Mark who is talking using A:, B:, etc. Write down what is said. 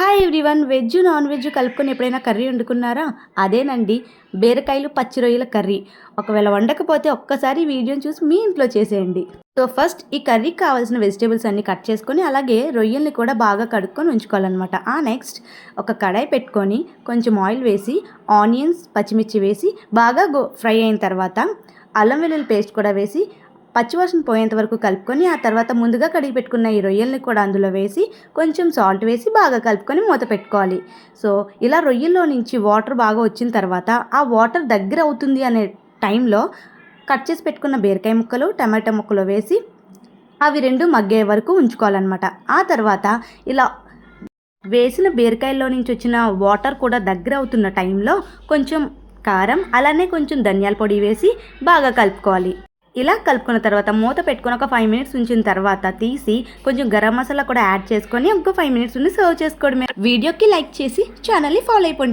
A: Hi everyone. Veg non veg కలుపుకొని ఎప్పుడైనా curry వండుకున్నారా? అదేనండి, బీరకాయలు పచ్చి రొయ్యల కర్రీ. ఒకవేళ వండకపోతే ఒక్కసారి ఈ వీడియోని చూసి మీ ఇంట్లో చేసేయండి. సో ఫస్ట్ ఈ కర్రీకి కావాల్సిన వెజిటేబుల్స్ అన్ని కట్ చేసుకొని అలాగే రొయ్యల్ని కూడా బాగా కడుక్కొని ఉంచుకోవాలన్నమాట. నెక్స్ట్ ఒక కడాయి పెట్టుకొని కొంచెం ఆయిల్ వేసి ఆనియన్స్ పచ్చిమిర్చి వేసి బాగా ఫ్రై అయిన తర్వాత అల్లం వెల్లుల్లి పేస్ట్ కూడా వేసి పచ్చివాసన పోయేంత వరకు కలుపుకొని ఆ తర్వాత ముందుగా కడిగి పెట్టుకున్న ఈ రొయ్యల్ని కూడా అందులో వేసి కొంచెం సాల్ట్ వేసి బాగా కలుపుకొని మూత పెట్టుకోవాలి. సో ఇలా రొయ్యల్లో నుంచి వాటర్ బాగా వచ్చిన తర్వాత ఆ వాటర్ దగ్గర అవుతుంది అనే టైంలో కట్ చేసి పెట్టుకున్న బీరకాయ ముక్కలు టమాటా ముక్కలు వేసి అవి రెండు మగ్గే వరకు ఉంచుకోవాలన్నమాట. ఆ తర్వాత ఇలా వేసిన బీరకాయల్లో నుంచి వచ్చిన వాటర్ కూడా దగ్గర అవుతున్న టైంలో కొంచెం కారం అలానే కొంచెం ధనియాల పొడి వేసి బాగా కలుపుకోవాలి. ఇలా కలుపుకున్న తర్వాత మూత పెట్టుకొని ఒక 5 మినిట్స్ ఉంచిన తర్వాత తీసి కొంచెం గరం మసాలా కూడా యాడ్ చేసుకొని ఇంకో 5 మినిట్స్ ఉండి సర్వ్ చేసుకోవడమే. వీడియోకి లైక్ చేసి ఛానల్ని ఫాలో అయిపోండి.